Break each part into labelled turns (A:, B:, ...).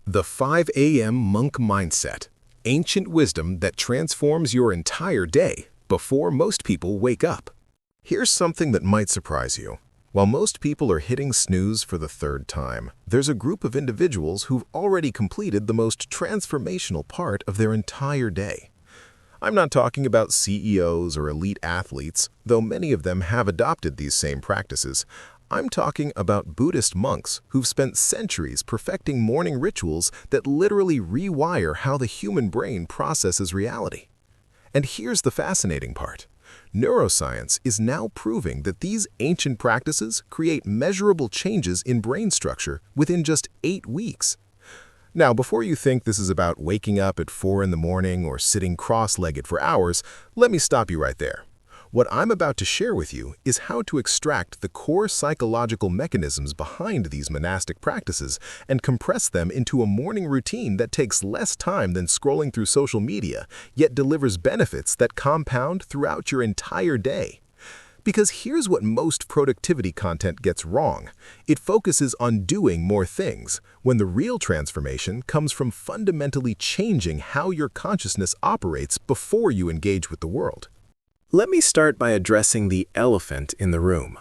A: The 5 a.m. monk mindset, ancient wisdom that transforms your entire day before most people wake up. Here's something that might surprise you. While most people are hitting snooze for the third time, there's a group of individuals who've already completed the most transformational part of their entire day. I'm not talking about CEOs or elite athletes, though many of them have adopted these same practices. I'm talking about Buddhist monks who've spent centuries perfecting morning rituals that literally rewire how the human brain processes reality. And here's the fascinating part. Neuroscience is now proving that these ancient practices create measurable changes in brain structure within just 8 weeks. Now, before you think this is about waking up at 4 in the morning or sitting cross-legged for hours, let me stop you right there. What I'm about to share with you is how to extract the core psychological mechanisms behind these monastic practices and compress them into a morning routine that takes less time than scrolling through social media, yet delivers benefits that compound throughout your entire day. Because here's what most productivity content gets wrong. It focuses on doing more things, when the real transformation comes from fundamentally changing how your consciousness operates before you engage with the world. Let me start by addressing the elephant in the room.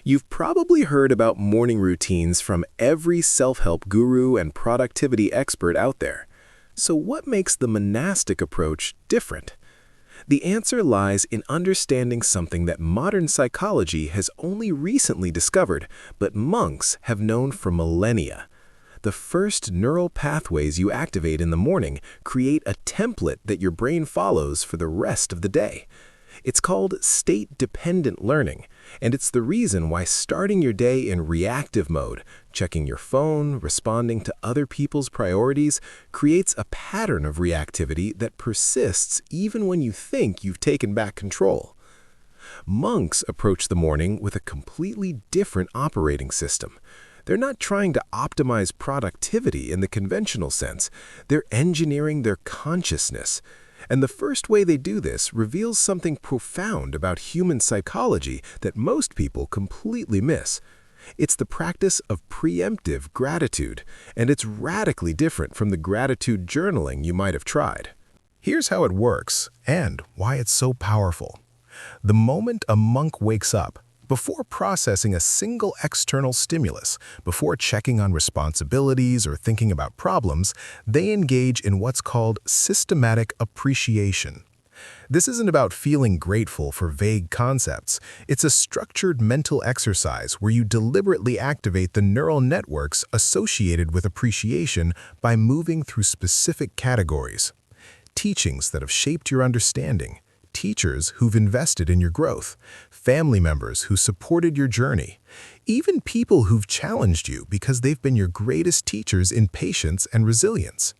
A: You've probably heard about morning routines from every self-help guru and productivity expert out there. So what makes the monastic approach different? The answer lies in understanding something that modern psychology has only recently discovered, but monks have known for millennia. The first neural pathways you activate in the morning create a template that your brain follows for the rest of the day. It's called state-dependent learning, and it's the reason why starting your day in reactive mode, checking your phone, responding to other people's priorities, creates a pattern of reactivity that persists even when you think you've taken back control. Monks approach the morning with a completely different operating system. They're not trying to optimize productivity in the conventional sense. They're engineering their consciousness. And the first way they do this reveals something profound about human psychology that most people completely miss. It's the practice of preemptive gratitude, and it's radically different from the gratitude journaling you might have tried. Here's how it works and why it's so powerful. The moment a monk wakes up, before processing a single external stimulus, before checking on responsibilities or thinking about problems, they engage in what's called systematic appreciation. This isn't about feeling grateful for vague concepts. It's a structured mental exercise where you deliberately activate the neural networks associated with appreciation by moving through specific categories. Teachings that have shaped your understanding, teachers who've invested in your growth, family members who supported your journey, even people who've challenged you because they've been your greatest teachers in patience and resilience.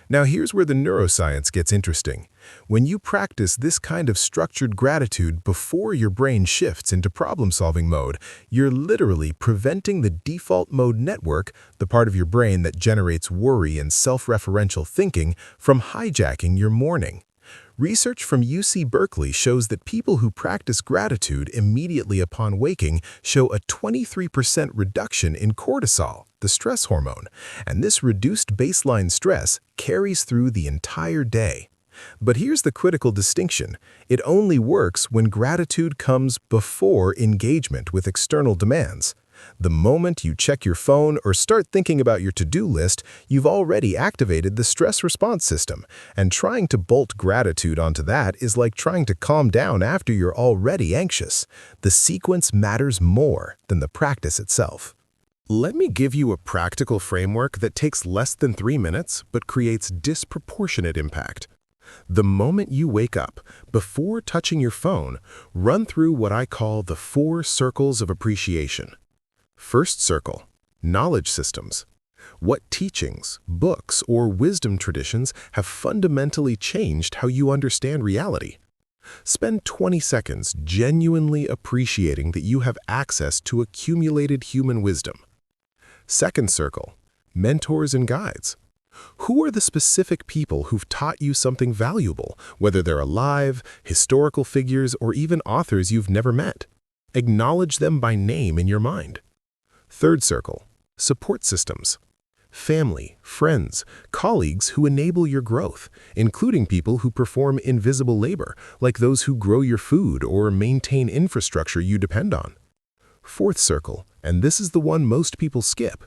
A: Now here's where the neuroscience gets interesting. When you practice this kind of structured gratitude before your brain shifts into problem-solving mode, you're literally preventing the default mode network, the part of your brain that generates worry and self-referential thinking, from hijacking your morning. Research from UC Berkeley shows that people who practice gratitude immediately upon waking show a 23% reduction in cortisol, the stress hormone, and this reduced baseline stress carries through the entire day. But here's the critical distinction. It only works when gratitude comes before engagement with external demands. The moment you check your phone or start thinking about your to-do list, you've already activated the stress response system, and trying to bolt gratitude onto that is like trying to calm down after you're already anxious. The sequence matters more than the practice itself. Let me give you a practical framework that takes less than 3 minutes but creates disproportionate impact. The moment you wake up, before touching your phone, run through what I call the 4 circles of appreciation. First circle, knowledge systems. What teachings, books, or wisdom traditions have fundamentally changed how you understand reality? Spend 20 seconds genuinely appreciating that you have access to accumulated human wisdom. Second circle, mentors and guides. Who are the specific people who've taught you something valuable, whether they're alive, historical figures, or even authors you've never met? Acknowledge them by name in your mind. Third circle, support systems. family, friends, colleagues who enable your growth, including people who perform invisible labor, like those who grow your food or maintain infrastructure you depend on. Fourth circle, and this is the one most people skip,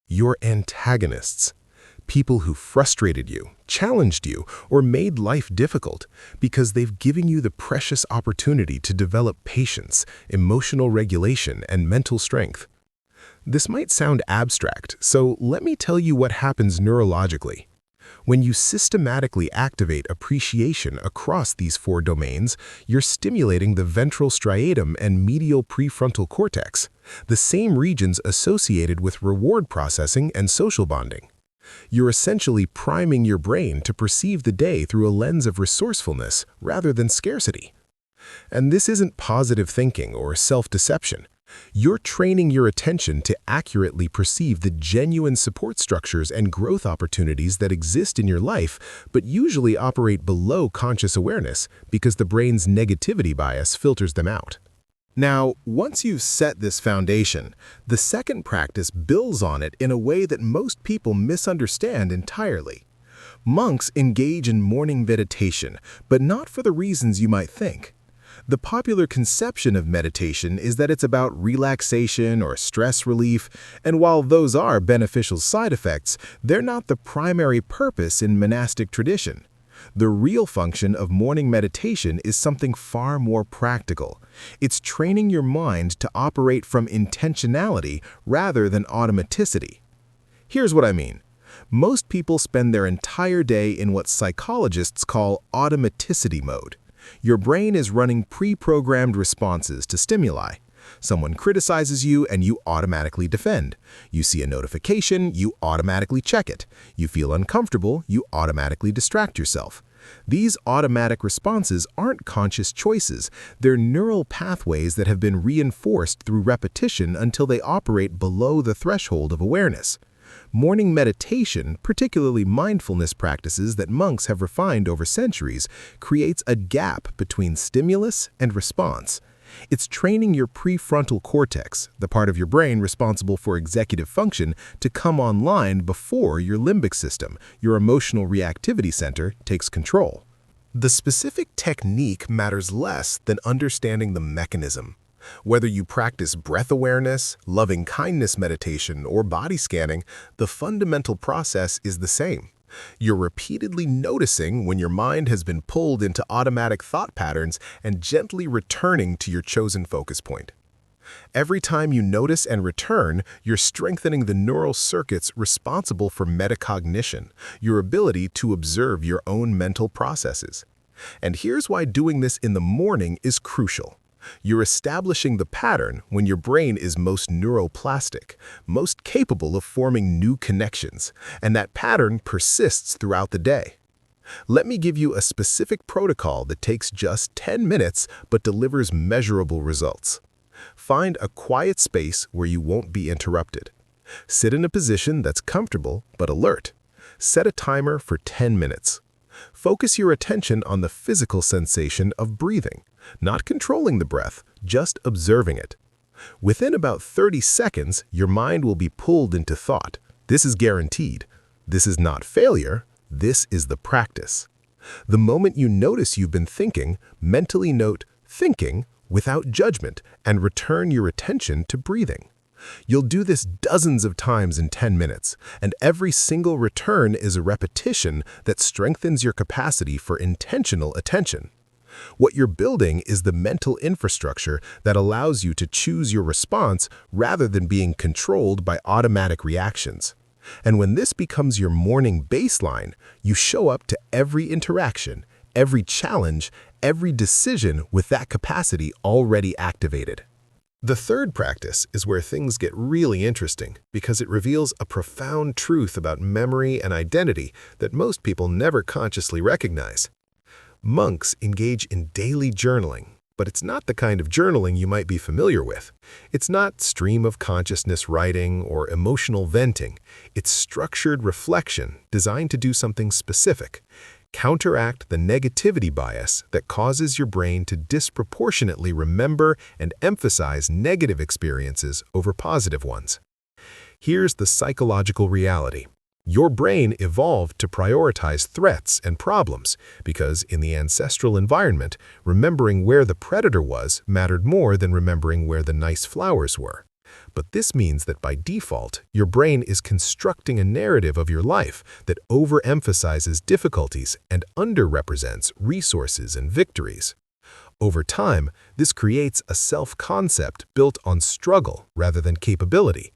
A: your antagonists. People who frustrated you, challenged you, or made life difficult because they've given you the precious opportunity to develop patience, emotional regulation, and mental strength. This might sound abstract, so let me tell you what happens neurologically. When you systematically activate appreciation across these four domains, you're stimulating the ventral striatum and medial prefrontal cortex, the same regions associated with reward processing and social bonding. You're essentially priming your brain to perceive the day through a lens of resourcefulness rather than scarcity. And this isn't positive thinking or self-deception. You're training your attention to accurately perceive the genuine support structures and growth opportunities that exist in your life, but usually operate below conscious awareness because the brain's negativity bias filters them out. Now, once you've set this foundation, the second practice builds on it in a way that most people misunderstand entirely. Monks engage in morning meditation, but not for the reasons you might think. The popular conception of meditation is that it's about relaxation or stress relief, and while those are beneficial side effects, they're not the primary purpose in monastic tradition. The real function of morning meditation is something far more practical. It's training your mind to operate from intentionality rather than automaticity. Here's what I mean. Most people spend their entire day in what psychologists call automaticity mode. Your brain is running pre-programmed responses to stimuli. Someone criticizes you and you automatically defend. You see a notification, you automatically check it. You feel uncomfortable, you automatically distract yourself. These automatic responses aren't conscious choices. They're neural pathways that have been reinforced through repetition until they operate below the threshold of awareness. Morning meditation, particularly mindfulness practices that monks have refined over centuries, creates a gap between stimulus and response. It's training your prefrontal cortex, the part of your brain responsible for executive function, to come online before your limbic system, your emotional reactivity center, takes control. The specific technique matters less than understanding the mechanism. Whether you practice breath awareness, loving-kindness meditation, or body scanning, the fundamental process is the same. You're repeatedly noticing when your mind has been pulled into automatic thought patterns and gently returning to your chosen focus point. Every time you notice and return, you're strengthening the neural circuits responsible for metacognition, your ability to observe your own mental processes. And here's why doing this in the morning is crucial. You're establishing the pattern when your brain is most neuroplastic, most capable of forming new connections, and that pattern persists throughout the day. Let me give you a specific protocol that takes just 10 minutes but delivers measurable results. Find a quiet space where you won't be interrupted. Sit in a position that's comfortable but alert. Set a timer for 10 minutes. Focus your attention on the physical sensation of breathing, not controlling the breath, just observing it. Within about 30 seconds, your mind will be pulled into thought. This is guaranteed. This is not failure. This is the practice. The moment you notice you've been thinking, mentally note "thinking" without judgment and return your attention to breathing. You'll do this dozens of times in 10 minutes, and every single return is a repetition that strengthens your capacity for intentional attention. What you're building is the mental infrastructure that allows you to choose your response rather than being controlled by automatic reactions. And when this becomes your morning baseline, you show up to every interaction, every challenge, every decision with that capacity already activated. The third practice is where things get really interesting because it reveals a profound truth about memory and identity that most people never consciously recognize. Monks engage in daily journaling, but it's not the kind of journaling you might be familiar with. It's not stream of consciousness writing or emotional venting. It's structured reflection designed to do something specific. Counteract the negativity bias that causes your brain to disproportionately remember and emphasize negative experiences over positive ones. Here's the psychological reality. Your brain evolved to prioritize threats and problems because in the ancestral environment, remembering where the predator was mattered more than remembering where the nice flowers were. But this means that by default, your brain is constructing a narrative of your life that overemphasizes difficulties and underrepresents resources and victories. Over time, this creates a self-concept built on struggle rather than capability.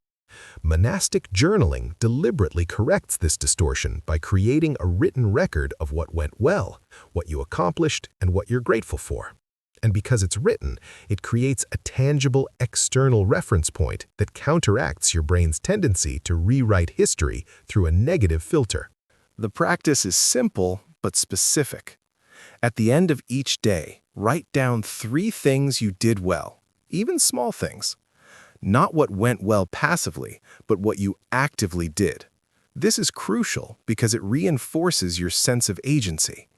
A: Monastic journaling deliberately corrects this distortion by creating a written record of what went well, what you accomplished, and what you're grateful for. And because it's written, it creates a tangible external reference point that counteracts your brain's tendency to rewrite history through a negative filter.
B: The practice is simple but specific. At the end of each day, write down 3 things you did well, even small things. Not what went well passively, but what you actively did. This is crucial because it reinforces your sense of agency.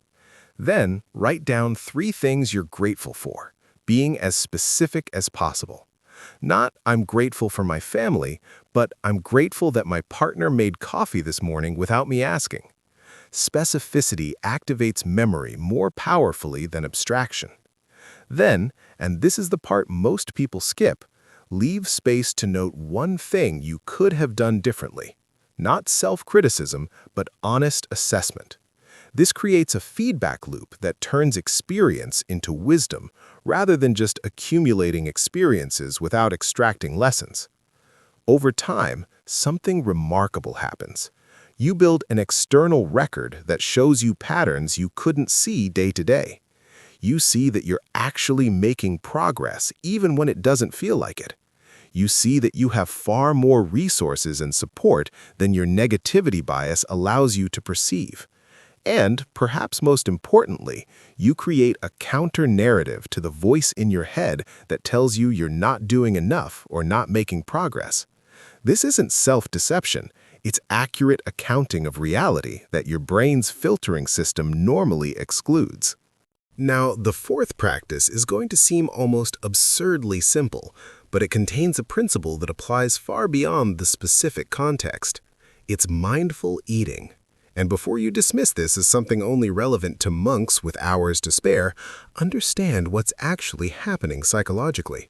B: Then, write down 3 things you're grateful for, being as specific as possible. Not, I'm grateful for my family, but I'm grateful that my partner made coffee this morning without me asking. Specificity activates memory more powerfully than abstraction. Then, and this is the part most people skip, leave space to note 1 thing you could have done differently. Not self-criticism, but honest assessment. This creates a feedback loop that turns experience into wisdom, rather than just accumulating experiences without extracting lessons. Over time, something remarkable happens. You build an external record that shows you patterns you couldn't see day to day. You see that you're actually making progress even when it doesn't feel like it. You see that you have far more resources and support than your negativity bias allows you to perceive. And, perhaps most importantly, you create a counter-narrative to the voice in your head that tells you you're not doing enough or not making progress. This isn't self-deception, it's accurate accounting of reality that your brain's filtering system normally excludes. Now, the 4th practice is going to seem almost absurdly simple, but it contains a principle that applies far beyond the specific context. It's mindful eating. And before you dismiss this as something only relevant to monks with hours to spare, understand what's actually happening psychologically.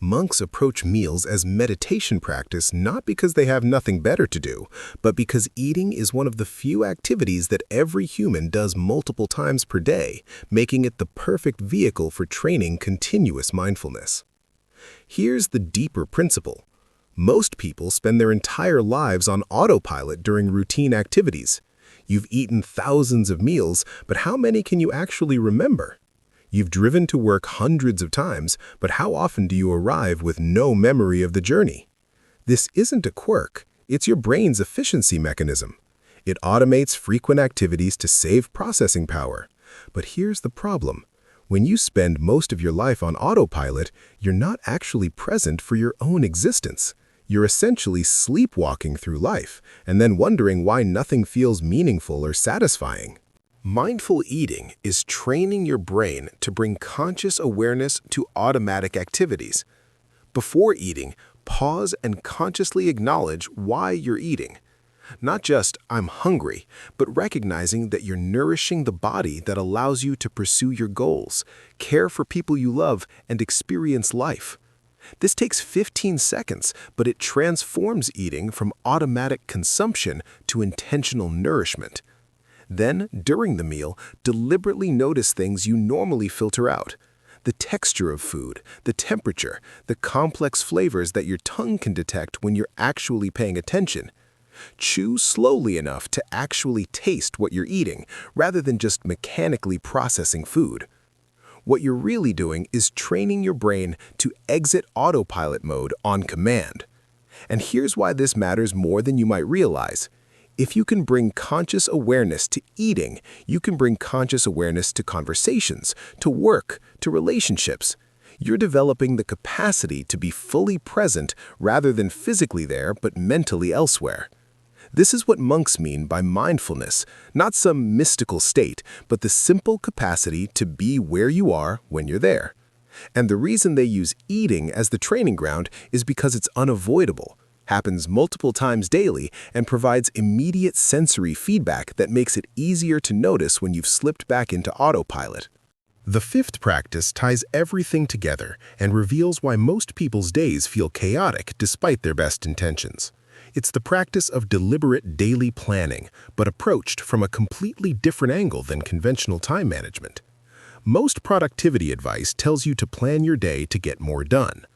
B: Monks approach meals as meditation practice not because they have nothing better to do, but because eating is one of the few activities that every human does multiple times per day, making it the perfect vehicle for training continuous mindfulness. Here's the deeper principle. Most people spend their entire lives on autopilot during routine activities. You've eaten thousands of meals, but how many can you actually remember? You've driven to work hundreds of times, but how often do you arrive with no memory of the journey? This isn't a quirk, it's your brain's efficiency mechanism. It automates frequent activities to save processing power. But here's the problem. When you spend most of your life on autopilot, you're not actually present for your own existence. You're essentially sleepwalking through life, and then wondering why nothing feels meaningful or satisfying. Mindful eating is training your brain to bring conscious awareness to automatic activities. Before eating, pause and consciously acknowledge why you're eating. Not just, I'm hungry, but recognizing that you're nourishing the body that allows you to pursue your goals, care for people you love, and experience life. This takes 15 seconds, but it transforms eating from automatic consumption to intentional nourishment. Then, during the meal, deliberately notice things you normally filter out. The texture of food, the temperature, the complex flavors that your tongue can detect when you're actually paying attention. Chew slowly enough to actually taste what you're eating, rather than just mechanically processing food. What you're really doing is training your brain to exit autopilot mode on command. And here's why this matters more than you might realize. If you can bring conscious awareness to eating, you can bring conscious awareness to conversations, to work, to relationships. You're developing the capacity to be fully present rather than physically there but mentally elsewhere. This is what monks mean by mindfulness, not some mystical state, but the simple capacity to be where you are when you're there. And the reason they use eating as the training ground is because it's unavoidable.
A: happens multiple times daily, and provides immediate sensory feedback that makes it easier to notice when you've slipped back into autopilot. The fifth practice ties everything together and reveals why most people's days feel chaotic despite their best intentions. It's the practice of deliberate daily planning, but approached from a completely different angle than conventional time management. Most productivity advice tells you to plan your day to get more done.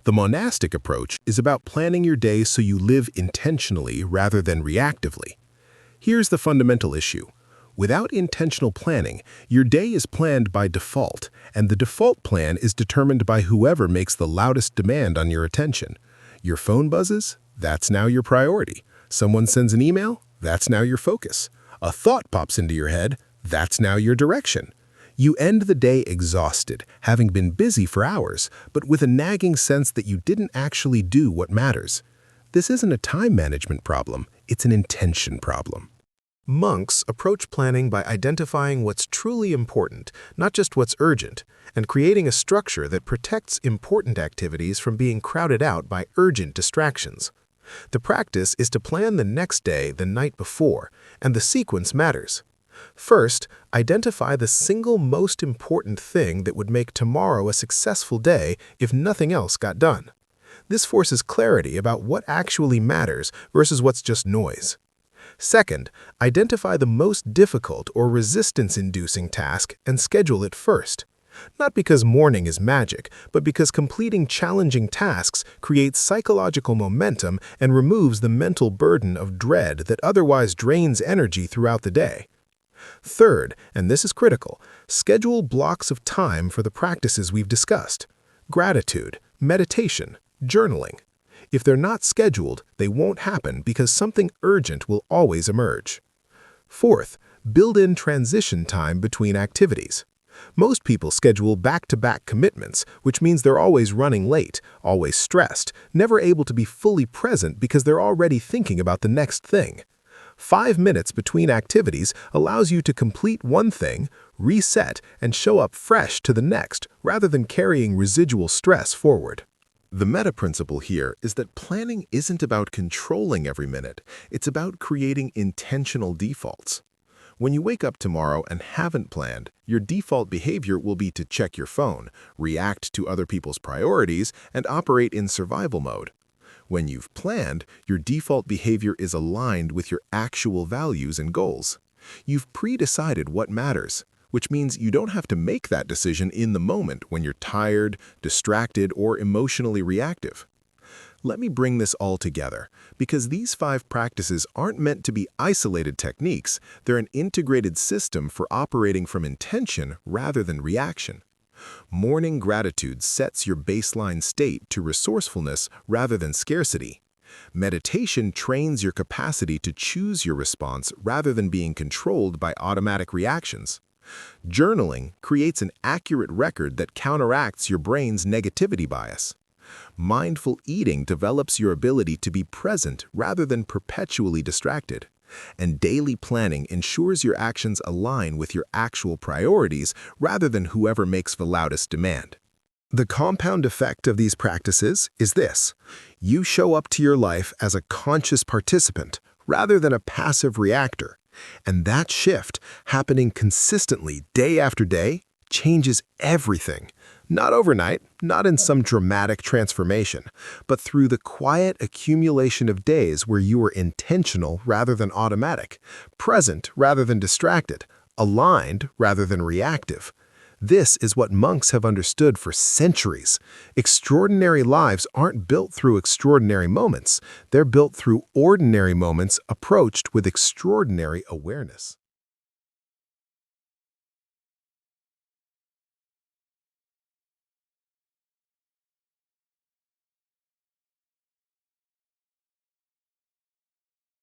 A: The monastic approach is about planning your day so you live intentionally rather than reactively. Here's the fundamental issue. Without intentional planning, your day is planned by default, and the default plan is determined by whoever makes the loudest demand on your attention. Your phone buzzes? That's now your priority. Someone sends an email? That's now your focus. A thought pops into your head? That's now your direction. You end the day exhausted, having been busy for hours, but with a nagging sense that you didn't actually do what matters. This isn't a time management problem, it's an intention problem. Monks approach planning by identifying what's truly important, not just what's urgent, and creating a structure that protects important activities from being crowded out by urgent distractions. The practice is to plan the next day the night before, and the sequence matters. First, identify the single most important thing that would make tomorrow a successful day if nothing else got done. This forces clarity about what actually matters versus what's just noise. Second, identify the most difficult or resistance-inducing task and schedule it first. Not because morning is magic, but because completing challenging tasks creates psychological momentum and removes the mental burden of dread that otherwise drains energy throughout the day. Third, and this is critical, schedule blocks of time for the practices we've discussed: gratitude, meditation, journaling. If they're not scheduled, they won't happen because something urgent will always emerge. Fourth, build in transition time between activities. Most people schedule back-to-back commitments, which means they're always running late, always stressed, never able to be fully present because they're already thinking about the next thing. 5 minutes between activities allows you to complete one thing, reset, and show up fresh to the next rather than carrying residual stress forward. The meta principle here is that planning isn't about controlling every minute, it's about creating intentional defaults. When you wake up tomorrow and haven't planned, your default behavior will be to check your phone, react to other people's priorities, and operate in survival mode. When you've planned, your default behavior is aligned with your actual values and goals. You've pre-decided what matters, which means you don't have to make that decision in the moment when you're tired, distracted, or emotionally reactive. Let me bring this all together, because these 5 practices aren't meant to be isolated techniques, they're an integrated system for operating from intention rather than reaction. Morning gratitude sets your baseline state to resourcefulness rather than scarcity. Meditation trains your capacity to choose your response rather than being controlled by automatic reactions. Journaling creates an accurate record that counteracts your brain's negativity bias. Mindful eating develops your ability to be present rather than perpetually distracted. And daily planning ensures your actions align with your actual priorities rather than whoever makes the loudest demand. The compound effect of these practices is this: you show up to your life as a conscious participant rather than a passive reactor. And that shift, happening consistently day after day, changes everything. Not overnight, not in some dramatic transformation, but through the quiet accumulation of days where you were intentional rather than automatic, present rather than distracted, aligned rather than reactive. This is what monks have understood for centuries. Extraordinary lives aren't built through extraordinary moments. They're built through ordinary moments approached with extraordinary awareness.